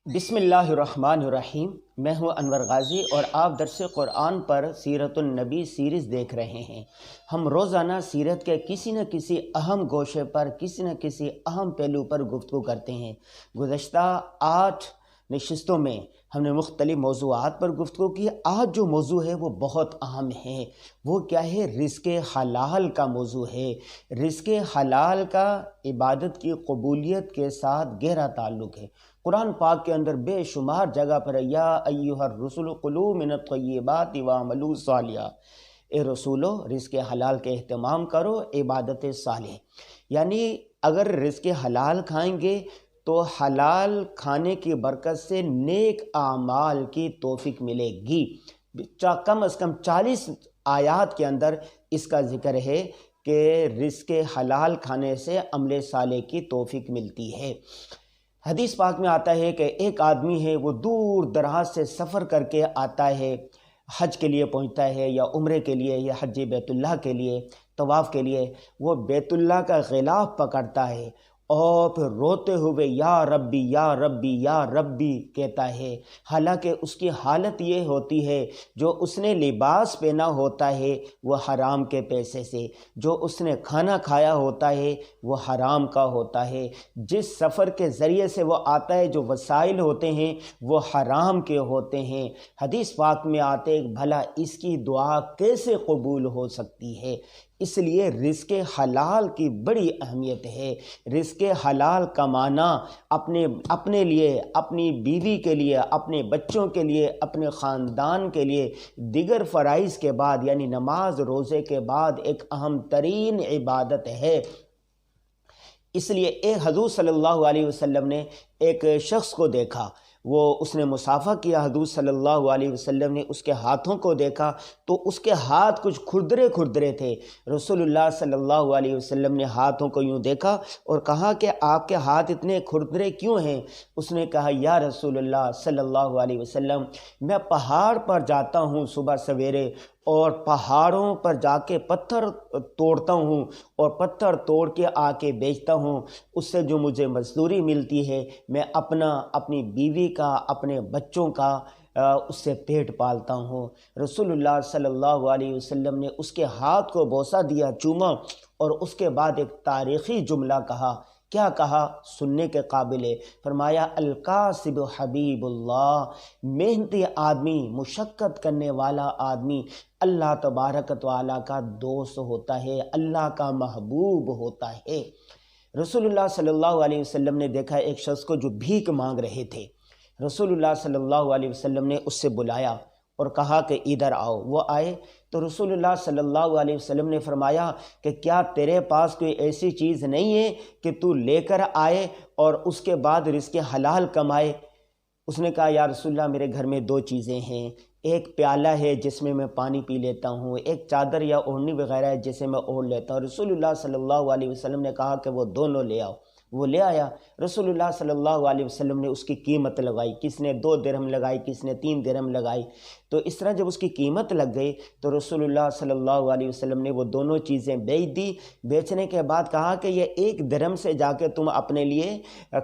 بسم اللہ الرحمن الرحیم۔ میں ہوں انور غازی اور آپ درس قرآن پر سیرت النبی سیریز دیکھ رہے ہیں۔ ہم روزانہ سیرت کے کسی نہ کسی اہم گوشے پر کسی نہ کسی اہم پہلو پر گفتگو کرتے ہیں۔ گزشتہ 8 نشستوں میں ہم نے مختلف موضوعات پر گفتگو کی۔ آج جو موضوع ہے وہ بہت اہم ہے۔ وہ کیا ہے؟ رزق حلال کا موضوع ہے۔ رزق حلال کا عبادت کی قبولیت کے ساتھ گہرا تعلق ہے۔ قرآن پاک کے اندر بے شمار جگہ پر یا ایھا الرسل کلوا من الطیبات واعملوا صالحا، اے رسولو رزق حلال کے اہتمام کرو، عبادت صالح، یعنی اگر رزق حلال کھائیں گے تو حلال کھانے کی برکت سے نیک اعمال کی توفیق ملے گی۔ کم از کم 40 آیات کے اندر اس کا ذکر ہے کہ رزق حلال کھانے سے عمل صالح کی توفیق ملتی ہے۔ حدیث پاک میں آتا ہے کہ ایک آدمی ہے، وہ دور دراز سے سفر کر کے آتا ہے، حج کے لیے پہنچتا ہے یا عمرے کے لیے یا حج بیت اللہ کے لیے، طواف کے لیے۔ وہ بیت اللہ کا غلاف پکڑتا ہے اور پھر روتے ہوئے یا ربی یا ربی یا ربی کہتا ہے، حالانکہ اس کی حالت یہ ہوتی ہے جو اس نے لباس پہنا ہوتا ہے وہ حرام کے پیسے سے، جو اس نے کھانا کھایا ہوتا ہے وہ حرام کا ہوتا ہے، جس سفر کے ذریعے سے وہ آتا ہے جو وسائل ہوتے ہیں وہ حرام کے ہوتے ہیں۔ حدیث پاک میں آتے بھلا اس کی دعا کیسے قبول ہو سکتی ہے؟ اس لیے رزق حلال کی بڑی اہمیت ہے۔ رزق حلال کمانا اپنے لیے، اپنی بیوی کے لیے، اپنے بچوں کے لیے، اپنے خاندان کے لیے دیگر فرائض کے بعد یعنی نماز روزے کے بعد ایک اہم ترین عبادت ہے۔ اس لیے ایک حضور صلی اللہ علیہ وسلم نے ایک شخص کو دیکھا، اس نے مصافحہ کیا، حضور صلی اللہ علیہ وسلم نے اس کے ہاتھوں کو دیکھا تو اس کے ہاتھ کچھ کھردرے کھردرے تھے۔ رسول اللہ صلی اللہ علیہ وسلم نے ہاتھوں کو یوں دیکھا اور کہا کہ آپ کے ہاتھ اتنے کھردرے کیوں ہیں؟ اس نے کہا یا رسول اللہ صلی اللہ علیہ وسلم، میں پہاڑ پر جاتا ہوں صبح سویرے اور پہاڑوں پر جا کے پتھر توڑتا ہوں اور پتھر توڑ کے آ کے بیچتا ہوں، اس سے جو مجھے مزدوری ملتی ہے میں اپنی بیوی کا، اپنے بچوں کا اس سے پیٹ پالتا ہوں۔ رسول اللہ صلی اللہ علیہ وسلم نے اس کے ہاتھ کو بوسہ دیا، چوما، اور اس کے بعد ایک تاریخی جملہ کہا۔ کیا کہا؟ سننے کے قابل ہے۔ فرمایا الکاسب حبیب اللہ، محنتی آدمی، مشقت کرنے والا آدمی اللہ تبارک و تعالیٰ کا دوست ہوتا ہے، اللہ کا محبوب ہوتا ہے۔ رسول اللہ صلی اللہ علیہ وسلم نے دیکھا ایک شخص کو جو بھیک مانگ رہے تھے۔ رسول اللہ صلی اللہ علیہ وسلم نے اس سے بلایا اور کہا کہ ادھر آؤ۔ وہ آئے تو رسول اللہ صلی اللہ علیہ وسلم نے فرمایا کہ کیا تیرے پاس کوئی ایسی چیز نہیں ہے کہ تو لے کر آئے اور اس کے بعد رزق حلال کمائے؟ اس نے کہا یا رسول اللہ میرے گھر میں 2 چیزیں ہیں، ایک پیالہ ہے جس میں میں پانی پی لیتا ہوں، ایک چادر یا اوڑھنی وغیرہ ہے جسے میں اوڑھ لیتا ہوں۔ رسول اللہ صلی اللہ علیہ وسلم نے کہا کہ وہ دونوں لے آؤ۔ وہ لے آیا۔ رسول اللہ صلی اللہ علیہ وسلم نے اس کی قیمت لگائی، کس نے 2 درہم لگائی، کس نے 3 درہم لگائی۔ تو اس طرح جب اس کی قیمت لگ گئی تو رسول اللہ صلی اللہ علیہ وسلم نے وہ دونوں چیزیں بیچ دی۔ بیچنے کے بعد کہا کہ یہ 1 درہم سے جا کے تم اپنے لیے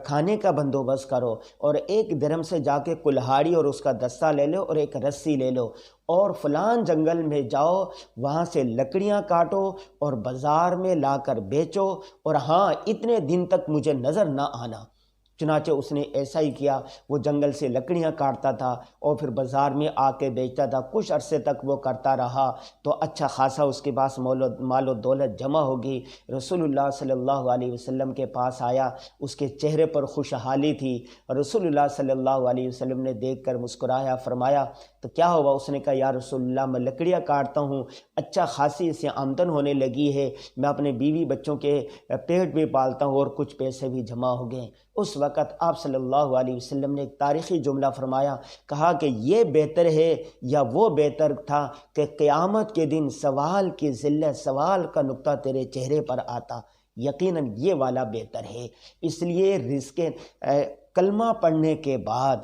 کھانے کا بندوبست کرو، اور 1 درہم سے جا کے کلہاڑی اور اس کا دستہ لے لو اور ایک رسی لے لو اور فلان جنگل میں جاؤ، وہاں سے لکڑیاں کاٹو اور بازار میں لا کر بیچو، اور ہاں اتنے دن تک مجھے نظر نہ آنا۔ چنانچہ اس نے ایسا ہی کیا، وہ جنگل سے لکڑیاں کاٹتا تھا اور پھر بازار میں آ کے بیچتا تھا۔ کچھ عرصے تک وہ کرتا رہا تو اچھا خاصا اس کے پاس مال و دولت جمع ہوگی۔ رسول اللہ صلی اللہ علیہ وسلم کے پاس آیا، اس کے چہرے پر خوشحالی تھی، اور رسول اللہ صلی اللہ علیہ وسلم نے دیکھ کر مسکرایا، فرمایا تو کیا ہوا؟ اس نے کہا یا رسول اللہ میں لکڑیاں کاٹتا ہوں، اچھا خاصی سے آمدن ہونے لگی ہے، میں اپنے بیوی بچوں کے پیٹ بھی پالتا ہوں اور کچھ پیسے بھی جمع ہو گئے۔ اس وقت آپ صلی اللہ علیہ وسلم نے ایک تاریخی جملہ فرمایا، کہا کہ یہ بہتر ہے یا وہ بہتر تھا کہ قیامت کے دن سوال کی ذلت، سوال کا نقطہ تیرے چہرے پر آتا، یقیناً یہ والا بہتر ہے۔ اس لیے رزق کلمہ پڑھنے کے بعد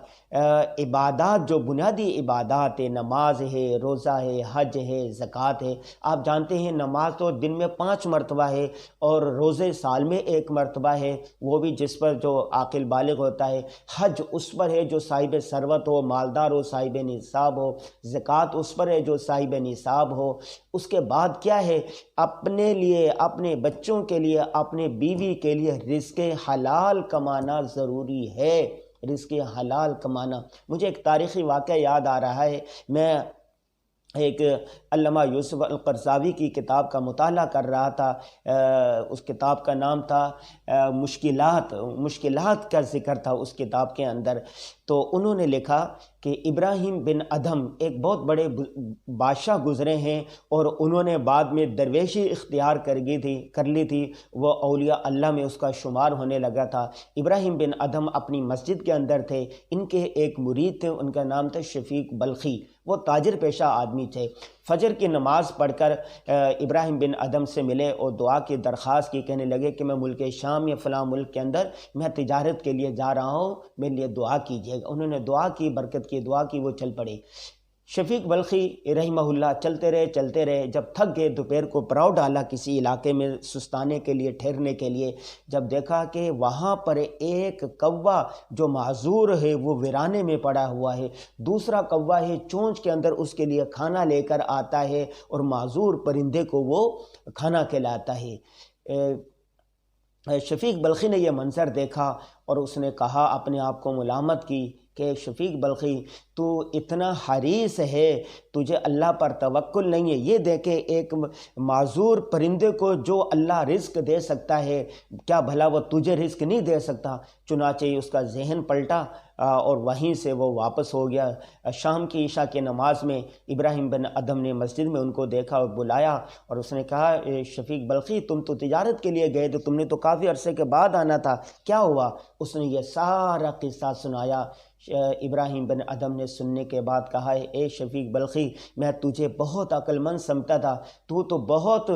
عبادات جو بنیادی عبادات ہے، نماز ہے، روزہ ہے، حج ہے، زکوٰۃ ہے، آپ جانتے ہیں نماز تو دن میں 5 مرتبہ ہے اور روزے سال میں 1 مرتبہ ہے، وہ بھی جس پر جو عاقل بالغ ہوتا ہے، حج اس پر ہے جو صاحب ثروت ہو، مالدار ہو، صاحب نصاب ہو، زکوٰۃ اس پر ہے جو صاحب نصاب ہو۔ اس کے بعد کیا ہے؟ اپنے لیے، اپنے بچوں کے لیے، اپنے بیوی کے لیے رزق حلال کمانا ضروری ہے، رزق حلال کمانا۔ مجھے ایک تاریخی واقعہ یاد آ رہا ہے، میں ایک علامہ یوسف القرضاوی کی کتاب کا مطالعہ کر رہا تھا، اس کتاب کا نام تھا مشکلات کا ذکر تھا اس کتاب کے اندر۔ تو انہوں نے لکھا کہ ابراہیم بن ادھم ایک بہت بڑے بادشاہ گزرے ہیں اور انہوں نے بعد میں درویشی اختیار کر لی تھی، وہ اولیاء اللہ میں اس کا شمار ہونے لگا تھا۔ ابراہیم بن ادھم اپنی مسجد کے اندر تھے، ان کے ایک مرید تھے، ان کا نام تھا شفیق بلخی، وہ تاجر پیشہ آدمی تھے۔ فجر کی نماز پڑھ کر ابراہیم بن ادھم سے ملے اور دعا کی درخواست کی، کہنے لگے کہ میں ملک شام یا فلاں ملک کے اندر میں تجارت کے لیے جا رہا ہوں، میرے لیے دعا کیجیے گا۔ انہوں نے دعا کی، برکت کی دعا کی، وہ چل پڑے۔ شفیق بلخی رحمہ اللہ چلتے رہے، جب تھک گئے دوپہر کو پڑاؤ ڈالا کسی علاقے میں سستانے کے لیے، ٹھہرنے کے لیے، جب دیکھا کہ وہاں پر ایک کوا جو معذور ہے وہ ویرانے میں پڑا ہوا ہے، دوسرا کوا ہے چونچ کے اندر اس کے لیے کھانا لے کر آتا ہے اور معذور پرندے کو وہ کھانا کھلاتا ہے۔ شفیق بلخی نے یہ منظر دیکھا اور اس نے کہا، اپنے آپ کو ملامت کی کہ شفیق بلخی تو اتنا حریص ہے، تجھے اللہ پر توکل نہیں ہے۔ یہ دیکھے ایک معذور پرندے کو جو اللہ رزق دے سکتا ہے، کیا بھلا وہ تجھے رزق نہیں دے سکتا؟ چنانچہ اس کا ذہن پلٹا اور وہیں سے وہ واپس ہو گیا۔ شام کی عشاء کی نماز میں ابراہیم بن ادھم نے مسجد میں ان کو دیکھا اور بلایا اور اس نے کہا، شفیق بلخی تم تو تجارت کے لیے گئے تھے، تم نے تو کافی عرصے کے بعد آنا تھا، کیا ہوا؟ اس نے یہ سارا قصہ سنایا۔ ابراہیم بن ادھم نے سننے کے بعد کہا، اے شفیق بلخی، میں تجھے بہت عقل مند سمجھتا تھا، تو بہت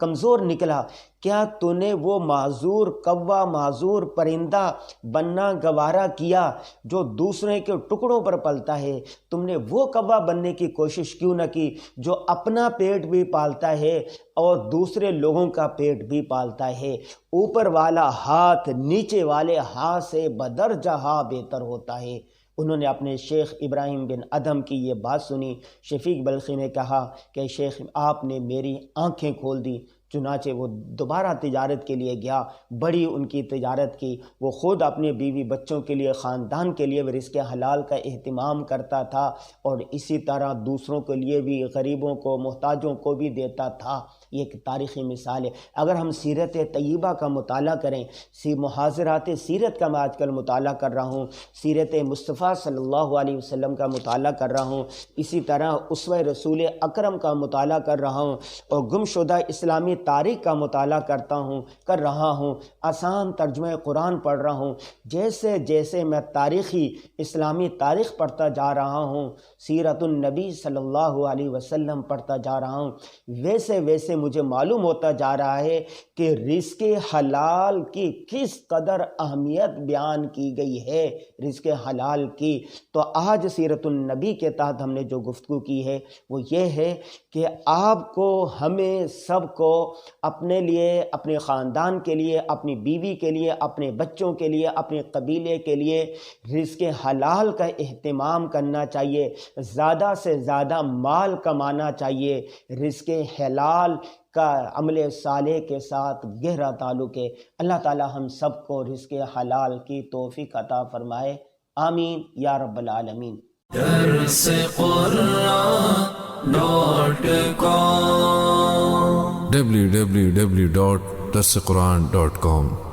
کمزور نکلا۔ کیا تو نے وہ معذور کوا، معذور پرندہ بننا گوارا کیا جو دوسرے کے ٹکڑوں پر پلتا ہے؟ تم نے وہ کوا بننے کی کوشش کیوں نہ کی جو اپنا پیٹ بھی پالتا ہے اور دوسرے لوگوں کا پیٹ بھی پالتا ہے؟ اوپر والا ہاتھ نیچے والے ہاتھ سے بدرجہ بہتر ہوتا ہے۔ انہوں نے اپنے شیخ ابراہیم بن ادھم کی یہ بات سنی۔ شفیق بلخی نے کہا کہ شیخ آپ نے میری آنکھیں کھول دی۔ چنانچہ وہ دوبارہ تجارت کے لیے گیا، بڑی ان کی تجارت کی، وہ خود اپنے بیوی بچوں کے لیے، خاندان کے لیے رزق حلال کا اہتمام کرتا تھا اور اسی طرح دوسروں کے لیے بھی، غریبوں کو، محتاجوں کو بھی دیتا تھا۔ یہ ایک تاریخی مثال ہے۔ اگر ہم سیرت طیبہ کا مطالعہ کریں، محاضرات سیرت کا میں آج کل مطالعہ کر رہا ہوں، سیرت مصطفیٰ صلی اللہ علیہ وسلم کا مطالعہ کر رہا ہوں، اسی طرح اسوہ رسول اکرم کا مطالعہ کر رہا ہوں اور گمشدہ اسلامی تاریخ کا مطالعہ کر رہا ہوں، آسان ترجمہ قرآن پڑھ رہا ہوں، جیسے جیسے میں تاریخی اسلامی تاریخ پڑھتا جا رہا ہوں، سیرت النبی صلی اللہ علیہ وسلم پڑھتا جا رہا ہوں، ویسے ویسے مجھے معلوم ہوتا جا رہا ہے کہ رزق حلال کی کس قدر اہمیت بیان کی گئی ہے، رزق حلال کی۔ تو آج سیرت النبی کے تحت ہم نے جو گفتگو کی ہے وہ یہ ہے کہ آپ کو، ہمیں سب کو اپنے لیے، اپنے خاندان کے لیے، اپنی بیوی کے لیے، اپنے بچوں کے لیے، اپنے قبیلے کے لیے رزق حلال کا اہتمام کرنا چاہیے، زیادہ سے زیادہ مال کمانا چاہیے۔ رزق حلال کا عمل صالح کے ساتھ گہرا تعلق ہے۔ اللہ تعالی ہم سب کو رزق حلال کی توفیق عطا فرمائے، آمین یا رب العالمین۔ درس قرآن www.darsequran.com